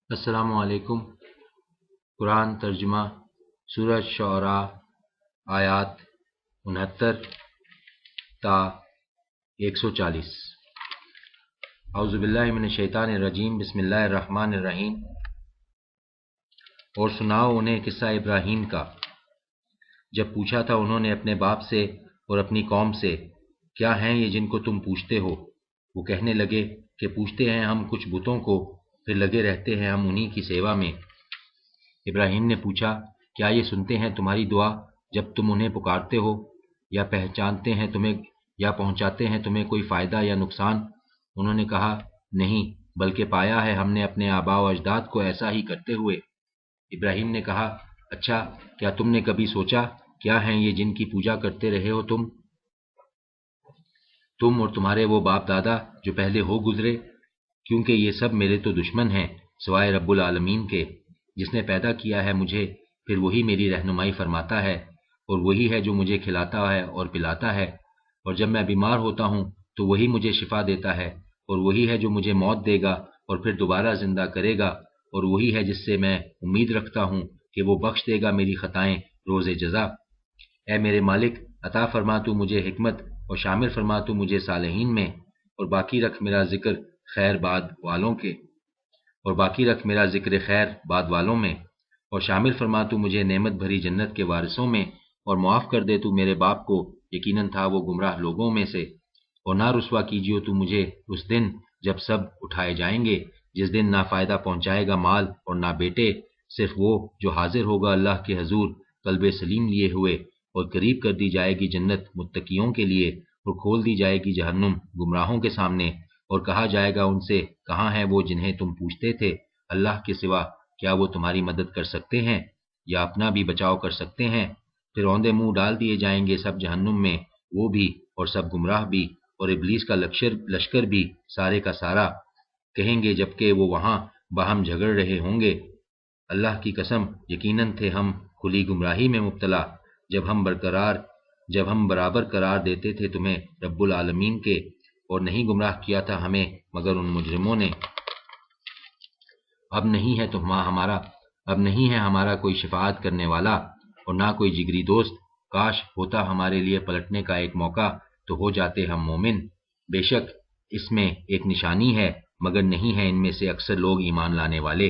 السلام علیکم۔ قرآن ترجمہ سورۃ شعراء آیات 69 تا 140۔ اعوذ باللہ من الشیطان الرجیم، بسم اللہ الرحمن الرحیم۔ اور سناؤ انہیں قصہ ابراہیم کا، جب پوچھا تھا انہوں نے اپنے باپ سے اور اپنی قوم سے، کیا ہیں یہ جن کو تم پوچھتے ہو؟ وہ کہنے لگے کہ پوچھتے ہیں ہم کچھ بتوں کو، پھر لگے رہتے ہیں ہم انہی کی سیوا میں۔ ابراہیم نے پوچھا، کیا یہ سنتے ہیں تمہاری دعا جب تم انہیں پکارتے ہو، یا پہنچاتے ہیں تمہیں کوئی فائدہ یا نقصان؟ انہوں نے کہا، نہیں، بلکہ پایا ہے ہم نے اپنے آباء و اجداد کو ایسا ہی کرتے ہوئے۔ ابراہیم نے کہا، اچھا، کیا تم نے کبھی سوچا کیا ہیں یہ جن کی پوجا کرتے رہے ہو تم اور تمہارے وہ باپ دادا جو پہلے ہو گزرے؟ کیونکہ یہ سب میرے تو دشمن ہیں سوائے رب العالمین کے، جس نے پیدا کیا ہے مجھے، پھر وہی میری رہنمائی فرماتا ہے، اور وہی ہے جو مجھے کھلاتا ہے اور پلاتا ہے، اور جب میں بیمار ہوتا ہوں تو وہی مجھے شفا دیتا ہے، اور وہی ہے جو مجھے موت دے گا اور پھر دوبارہ زندہ کرے گا، اور وہی ہے جس سے میں امید رکھتا ہوں کہ وہ بخش دے گا میری خطائیں روز جزا۔ اے میرے مالک، عطا فرما تو مجھے حکمت، اور شامل فرما تو مجھے صالحین میں، اور باقی رکھ میرا ذکر خیر بعد والوں میں، اور شامل فرما تو مجھے نعمت بھری جنت کے وارثوں میں، اور معاف کر دے تو میرے باپ کو، یقیناً تھا وہ گمراہ لوگوں میں سے، اور نہ رسوا کیجیے تو مجھے اس دن جب سب اٹھائے جائیں گے، جس دن نہ فائدہ پہنچائے گا مال اور نہ بیٹے، صرف وہ جو حاضر ہوگا اللہ کے حضور قلب سلیم لیے ہوئے، اور قریب کر دی جائے گی جنت متقیوں کے لیے، اور کھول دی جائے گی جہنم گمراہوں کے سامنے، اور کہا جائے گا ان سے، کہاں ہیں وہ جنہیں تم پوچھتے تھے اللہ کے سوا؟ کیا وہ تمہاری مدد کر سکتے ہیں یا اپنا بھی بچاؤ کر سکتے ہیں؟ پھر اوندے منہ ڈال دیے جائیں گے سب جہنم میں، وہ بھی اور سب گمراہ بھی، اور ابلیس کا لشکر بھی سارے کا سارا۔ کہیں گے جبکہ وہ وہاں باہم جھگڑ رہے ہوں گے، اللہ کی قسم، یقیناً تھے ہم کھلی گمراہی میں مبتلا، جب ہم برابر قرار دیتے تھے تمہیں رب العالمین کے، اور نہیں گمراہ کیا تھا ہمیں مگر ان مجرموں نے۔ اب نہیں ہے ہمارا کوئی شفاعت کرنے والا، اور نہ کوئی جگری دوست، کاش ہوتا ہمارے لیے پلٹنے کا ایک موقع تو ہو جاتے ہم مومن۔ بے شک اس میں ایک نشانی ہے، مگر نہیں ہے ان میں سے اکثر لوگ ایمان لانے والے۔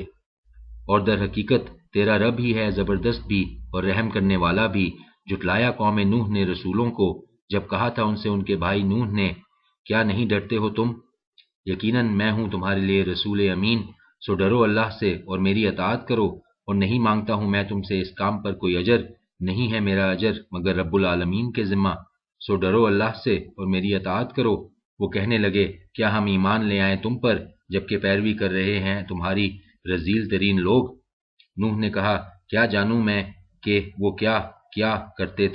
اور در حقیقت تیرا رب ہی ہے زبردست بھی اور رحم کرنے والا بھی۔ جھٹلایا قوم نوح نے رسولوں کو، جب کہا تھا ان سے ان کے بھائی نوح نے، کیا نہیں ڈرتے ہو تم؟ یقیناً میں ہوں تمہارے لیے رسول امین، سو ڈرو اللہ سے اور میری اطاعت کرو، اور نہیں مانگتا ہوں میں تم سے اس کام پر کوئی اجر، نہیں ہے میرا اجر مگر رب العالمین کے ذمہ، سو ڈرو اللہ سے اور میری اطاعت کرو۔ وہ کہنے لگے، کیا ہم ایمان لے آئیں تم پر جبکہ پیروی کر رہے ہیں تمہاری رذیل ترین لوگ؟ نوح نے کہا، کیا جانوں میں کہ وہ کیا کیا کرتے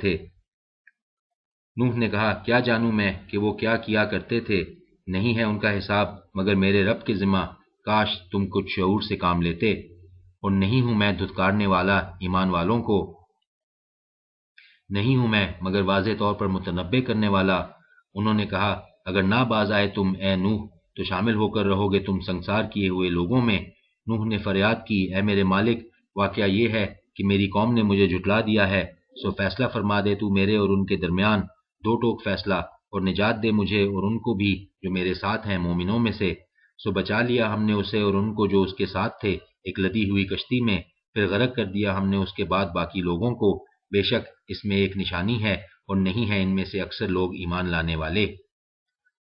تھے، نہیں ہے ان کا حساب مگر میرے رب کے ذمہ، کاش تم کچھ شعور سے کام لیتے۔ اور نہیں ہوں میں دھتکارنے والا ایمان والوں کو، نہیں ہوں میں مگر واضح طور پر متنبع کرنے والا۔ انہوں نے کہا، اگر نہ باز آئے تم اے نوح تو شامل ہو کر رہو گے تم سنسار کیے ہوئے لوگوں میں۔ نوح نے فریاد کی، اے میرے مالک، واقعہ یہ ہے کہ میری قوم نے مجھے جھٹلا دیا ہے، سو فیصلہ فرما دے تو میرے اور ان کے درمیان، دو ٹوک فیصلہ، اور نجات دے مجھے اور ان کو بھی جو میرے ساتھ ہیں مومنوں میں سے۔ سو بچا لیا ہم نے اسے اور ان کو جو اس کے ساتھ تھے ایک لدی ہوئی کشتی میں، پھر غرق کر دیا ہم نے اس کے بعد باقی لوگوں کو۔ بے شک اس میں ایک نشانی ہے، اور نہیں ہے ان میں سے اکثر لوگ ایمان لانے والے۔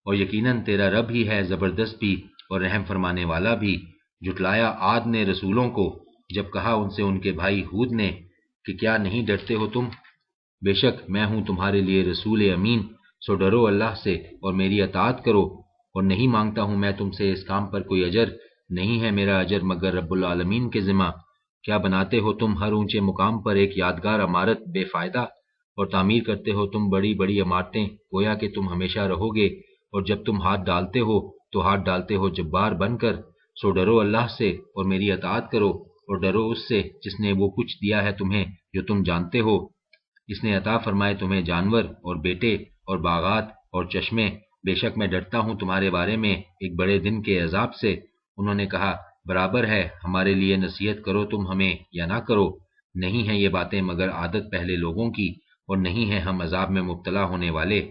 اور یقیناً تیرا رب ہی ہے زبردست بھی اور رحم فرمانے والا بھی۔ جھٹلایا عاد نے رسولوں کو، جب کہا ان سے ان کے بھائی ہود نے کہ کیا نہیں ڈرتے ہو تم؟ بے شک میں ہوں تمہارے لیے رسول امین، سو ڈرو اللہ سے اور میری اطاعت کرو، اور نہیں مانگتا ہوں میں تم سے اس کام پر کوئی اجر، نہیں ہے میرا اجر مگر رب العالمین کے ذمہ۔ کیا بناتے ہو تم ہر اونچے مقام پر ایک یادگار عمارت بے فائدہ، اور تعمیر کرتے ہو تم بڑی بڑی عمارتیں گویا کہ تم ہمیشہ رہو گے، اور جب تم ہاتھ ڈالتے ہو تو ہاتھ ڈالتے ہو جبار بن کر۔ سو ڈرو اللہ سے اور میری اطاعت کرو، اور ڈرو اس سے جس نے وہ کچھ دیا ہے تمہیں جو تم جانتے ہو۔ اس نے عطا فرمائے تمہیں جانور اور بیٹے اور باغات اور چشمے، بے شک میں ڈرتا ہوں تمہارے بارے میں ایک بڑے دن کے عذاب سے۔ انہوں نے کہا، برابر ہے ہمارے لیے نصیحت کرو تم ہمیں یا نہ کرو، نہیں ہیں یہ باتیں مگر عادت پہلے لوگوں کی، اور نہیں ہیں ہم عذاب میں مبتلا ہونے والے۔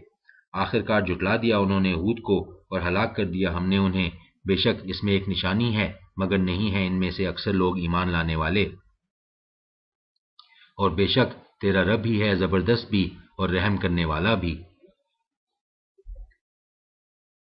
آخر کار جھٹلا دیا انہوں نے ہود کو اور ہلاک کر دیا ہم نے انہیں، بے شک اس میں ایک نشانی ہے مگر نہیں ہے ان میں سے اکثر لوگ ایمان لانے والے۔ اور بے شک تیرا رب ہی ہے زبردست بھی اور رحم کرنے والا بھی۔